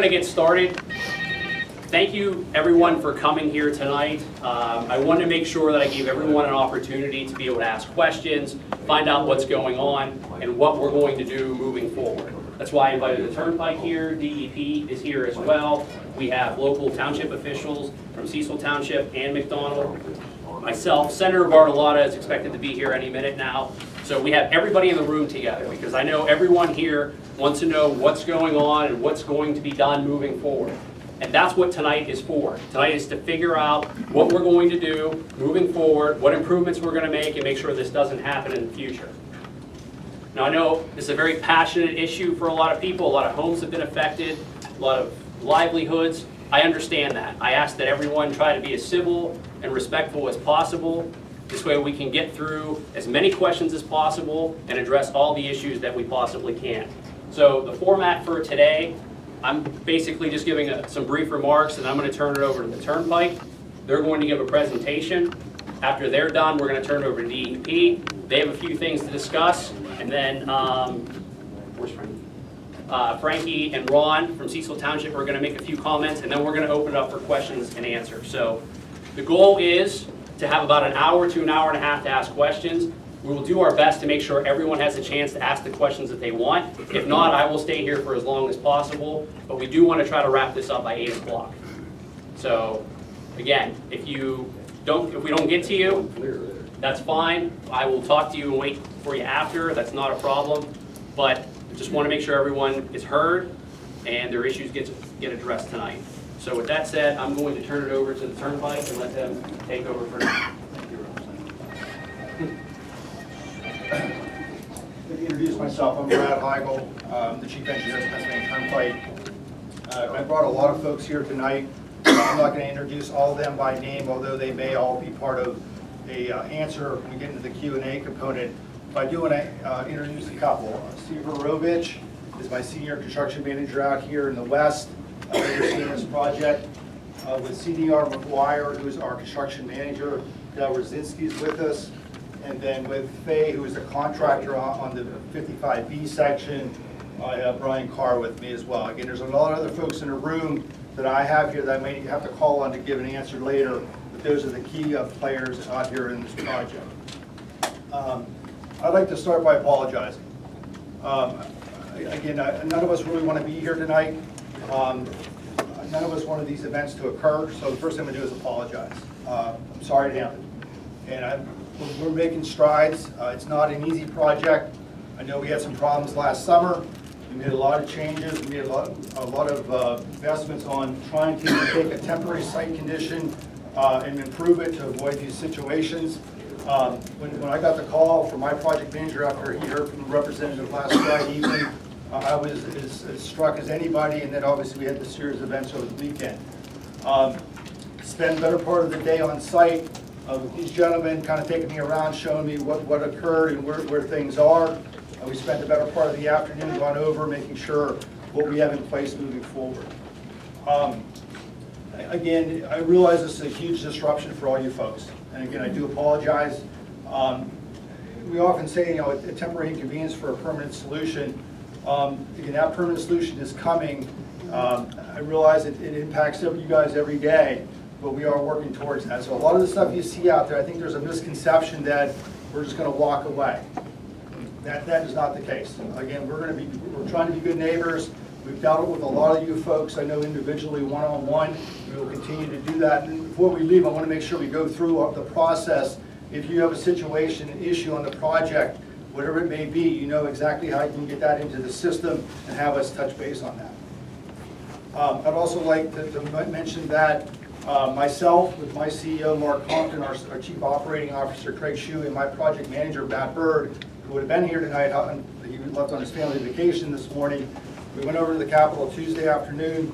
to get started. Thank you everyone for coming here tonight. I wanted to make sure that I gave everyone an opportunity to be able to ask questions, find out what's going on, and what we're going to do moving forward. That's why I invited the Turnpike here. DEP is here as well. We have local township officials from Cecil Township and McDonald. Myself, Senator Bartolotta is expected to be here any minute now. So we have everybody in the room together because I know everyone here wants to know what's going on and what's going to be done moving forward. And that's what tonight is for. Tonight is to figure out what we're going to do moving forward, what improvements we're going to make, and make sure this doesn't happen in the future. Now I know this is a very passionate issue for a lot of people. A lot of homes have been affected, a lot of livelihoods. I understand that. I ask that everyone try to be as civil and respectful as possible. This way we can get through as many questions as possible and address all the issues that we possibly can. So the format for today, I'm basically just giving some brief remarks, and I'm going to turn it over to the Turnpike. They're going to give a presentation. After they're done, we're going to turn it over to DEP. They have a few things to discuss, and then where's Frankie? Frankie and Ron from Cecil Township are going to make a few comments, and then we're going to open it up for questions and answers. So the goal is to have about an hour to an hour and a half to ask questions. We will do our best to make sure everyone has a chance to ask the questions that they want. If not, I will stay here for as long as possible, but we do want to try to wrap this up by 8 o'clock. So again, if we don't get to you, that's fine. I will talk to you and wait for you after. That's not a problem. But just want to make sure everyone is heard and their issues get addressed tonight. So with that said, I'm going to turn it over to the Turnpike and let them take over for now. Let me introduce myself. I'm Brad Heigl, the Chief Engineer of Pennsylvania Turnpike. I brought a lot of folks here tonight. I'm not going to introduce all of them by name, although they may all be part of a answer when we get into the Q&A component. But I do want to introduce a couple. Steve Rovich is my Senior Construction Manager out here in the West, overseeing this project. With CDR McGuire, who is our Construction Manager. Del Rosinski is with us. And then with Faye, who is a contractor on the 55B section, I have Brian Carr with me as well. Again, there's a lot of other folks in the room that I have here that I may have to call on to give an answer later, but those are the key players out here in this project. I'd like to start by apologizing. Again, none of us really want to be here tonight. None of us wanted these events to occur, so the first thing I'm going to do is apologize. I'm sorry it happened. And we're making strides. It's not an easy project. I know we had some problems last summer. We made a lot of changes. We made a lot of investments on trying to take a temporary site condition and improve it to avoid these situations. When I got the call from my project manager after he heard from the representative last Friday evening, I was as struck as anybody, and then obviously we had the series of events over the weekend. Spent the better part of the day on site. These gentlemen kind of taking me around, showing me what occurred and where things are. We spent the better part of the afternoon going over, making sure what we have in place moving forward. Again, I realize this is a huge disruption for all you folks. And again, I do apologize. We often say, a temporary inconvenience for a permanent solution. Again, that permanent solution is coming. I realize it impacts you guys every day, but we are working towards that. So a lot of the stuff you see out there, I think there's a misconception that we're just going to walk away. That is not the case. Again, we're trying to be good neighbors. We've dealt with a lot of you folks, I know individually, one-on-one. We will continue to do that. And before we leave, I want to make sure we go through the process. If you have a situation, an issue on the project, whatever it may be, you know exactly how you can get that into the system and have us touch base on that. I'd also like to mention that myself, with my CEO, Mark Compton, our Chief Operating Officer, Craig Shue, and my project manager, Matt Bird, who would have been here tonight, he left on his family vacation this morning. We went over to the Capitol Tuesday afternoon,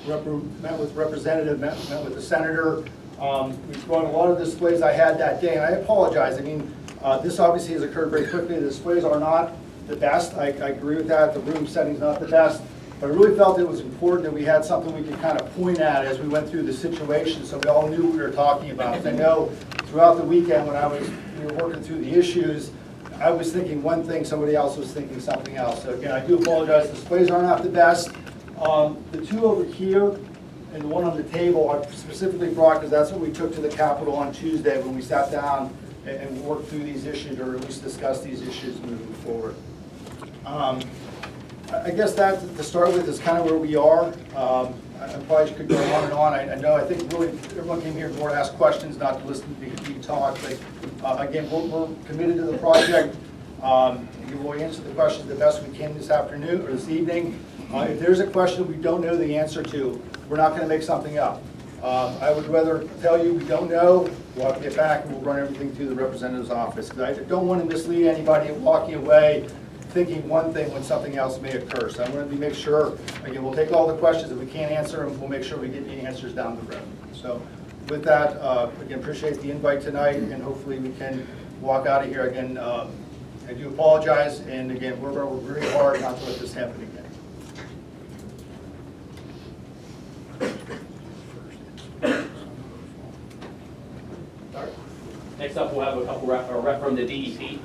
met with representative, met with the senator. We brought a lot of displays I had that day, and I apologize. I mean, this obviously has occurred very quickly. The displays are not the best. I agree with that. The room setting's not the best. But I really felt it was important that we had something we could kind of point at as we went through the situation so we all knew what we were talking about. I know throughout the weekend when we were working through the issues, I was thinking one thing, somebody else was thinking something else. So again, I do apologize. The displays are not the best. The two over here and the one on the table I specifically brought because that's what we took to the Capitol on Tuesday when we sat down and worked through these issues, or at least discussed these issues moving forward. I guess that, to start with, is kind of where we are. I probably could go on and on. I know, I think really everyone came here more to ask questions, not to listen to me talk. But again, we're committed to the project. We'll answer the questions the best we can this afternoon or this evening. If there's a question we don't know the answer to, we're not going to make something up. I would rather tell you we don't know, we'll have to get back and we'll run everything through the representative's office. Because I don't want to mislead anybody walking away thinking one thing when something else may occur. So I want to make sure, again, we'll take all the questions. If we can't answer them, we'll make sure we get the answers down the road. So with that, again, appreciate the invite tonight, and hopefully we can walk out of here. Again, I do apologize, and again, we're going to work very hard not to let this happen again. Next up, we'll have a couple rep from the DEP.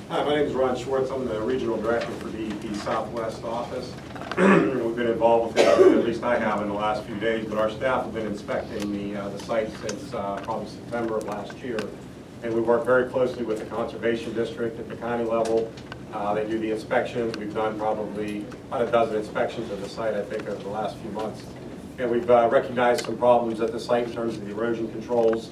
Hi, my name is Ron Schwartz. I'm the Regional Director for DEP Southwest Office. We've been involved with it, at least I have, in the last few days, but our staff have been inspecting the site since probably September of last year. And we work very closely with the Conservation District at the county level. They do the inspections. We've done probably about a dozen inspections of the site, I think, over the last few months. And we've recognized some problems at the site in terms of the erosion controls.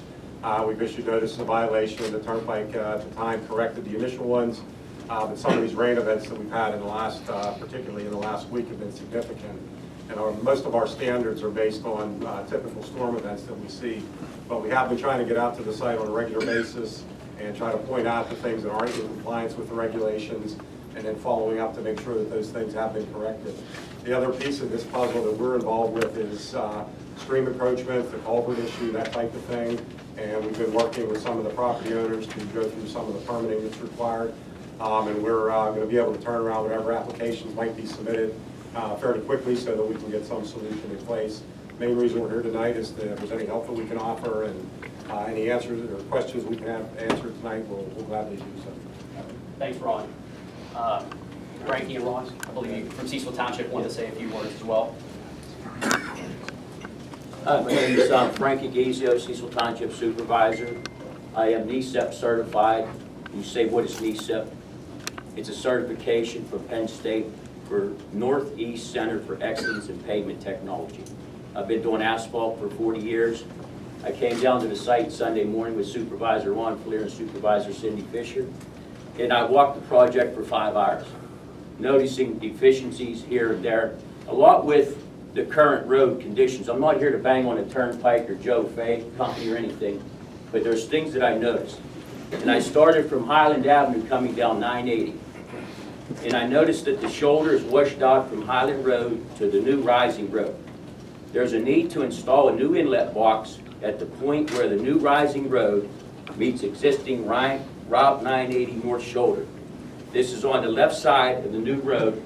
We've issued notice of violation of the Turnpike at the time, corrected the initial ones. But some of these rain events that we've had in the last, particularly in the last week, have been significant. And most of our standards are based on typical storm events that we see. But we have been trying to get out to the site on a regular basis and try to point out the things that aren't in compliance with the regulations, and then following up to make sure that those things have been corrected. The other piece of this puzzle that we're involved with is stream encroachment, the culvert issue, that type of thing. And we've been working with some of the property owners to go through some of the permitting that's required. And we're going to be able to turn around whatever applications might be submitted fairly quickly so that we can get some solution in place. Main reason we're here tonight is that if there's any help that we can offer and any answers or questions we can have answered tonight, we'll gladly do so. Thanks, Ron. Frankie and Ron, I believe you from Cecil Township wanted to say a few words as well. My name is Frank Egizio, Cecil Township Supervisor. I am NECEP certified. You say, what is NECEP? It's a certification for Penn State for Northeast Center for Excellence in Pavement Technology. I've been doing asphalt for 40 years. I came down to the site Sunday morning with Supervisor Ron Fleer and Supervisor Cindy Fisher, and I walked the project for 5 hours, noticing deficiencies here and there, a lot with the current road conditions. I'm not here to bang on a Turnpike or Joe Fay company or anything, but there's things that I noticed. And I started from Highland Avenue coming down 980. And I noticed that the shoulder is washed out from Highland Road to the new Rising Road. There's a need to install a new inlet box at the point where the new Rising Road meets existing Route 980 North Shoulder. This is on the left side of the new road,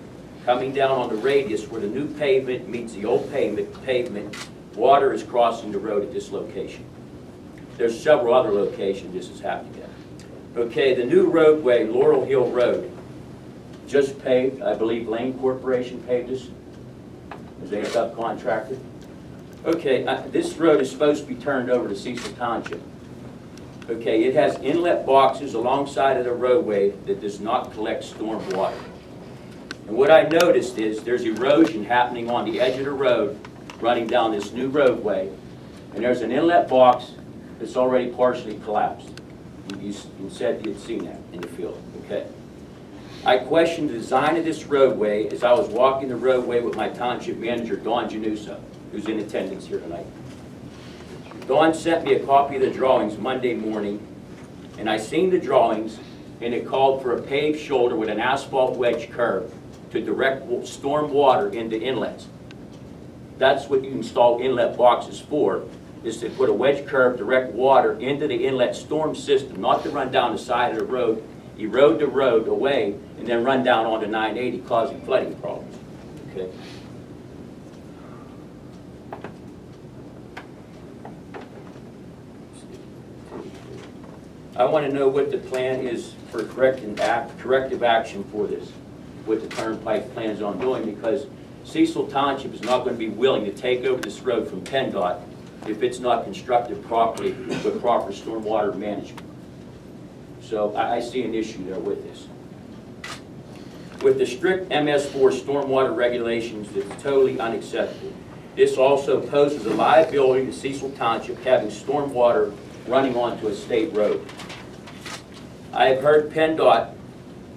coming down on the radius where the new pavement meets the old pavement. Water is crossing the road at this location. There's several other locations this is happening at. Okay, the new roadway, Laurel Hill Road, just paved. I believe Lane Corporation paved this as a subcontractor. Okay, this road is supposed to be turned over to Cecil Township. Okay, it has inlet boxes alongside of the roadway that does not collect storm water. And what I noticed is there's erosion happening on the edge of the road running down this new roadway, and there's an inlet box that's already partially collapsed. You said you'd seen that in the field, okay. I questioned the design of this roadway as I was walking the roadway with my township manager, Dawn Janusa, who's in attendance here tonight. Dawn sent me a copy of the drawings Monday morning, and I seen the drawings, and it called for a paved shoulder with an asphalt wedge curb to direct storm water into inlets. That's what you install inlet boxes for, is to put a wedge curb, direct water into the inlet storm system, not to run down the side of the road, erode the road away, and then run down onto 980, causing flooding problems. Okay. I want to know what the plan is for corrective action for this, what the Turnpike plans on doing, because Cecil Township is not going to be willing to take over this road from PennDOT if it's not constructed properly with proper stormwater management. So I see an issue there with this. With the strict MS4 stormwater regulations, it's totally unacceptable. This also poses a liability to Cecil Township having stormwater running onto a state road. I have heard PennDOT,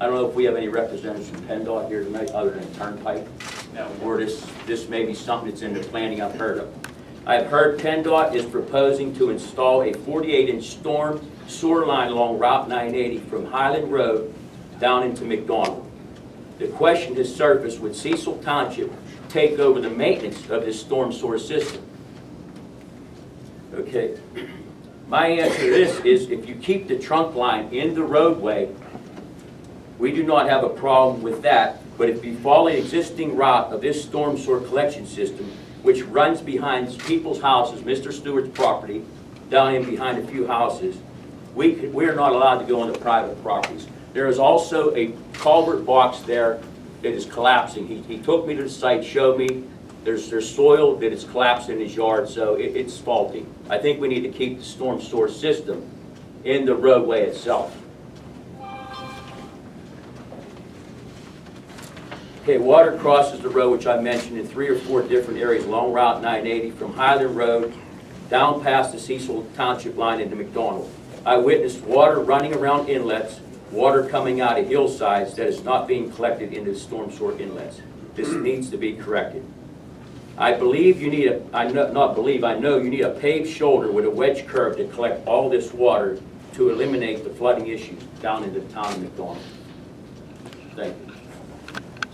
I don't know if we have any representatives from PennDOT here tonight other than Turnpike, or this may be something that's in the planning I've heard of. I've heard PennDOT is proposing to install a 48-inch storm sewer line along Route 980 from Highland Road down into McDonald. The question has surfaced, would Cecil Township take over the maintenance of this storm sewer system? Okay. My answer to this is if you keep the trunk line in the roadway, we do not have a problem with that. But if you follow the existing route of this storm sewer collection system, which runs behind people's houses, Mr. Stewart's property, down in behind a few houses, we are not allowed to go into private properties. There is also a culvert box there that is collapsing. He took me to the site, showed me there's soil that is collapsed in his yard, so it's faulty. I think we need to keep the storm sewer system in the roadway itself. Okay, water crosses the road, which I mentioned, in 3 or 4 different areas along Route 980 from Highland Road down past the Cecil Township line into McDonald. I witnessed water running around inlets, water coming out of hillsides that is not being collected into the storm sewer inlets. This needs to be corrected. I believe you need I know you need a paved shoulder with a wedge curve to collect all this water to eliminate the flooding issues down into the town of McDonald. Thank you.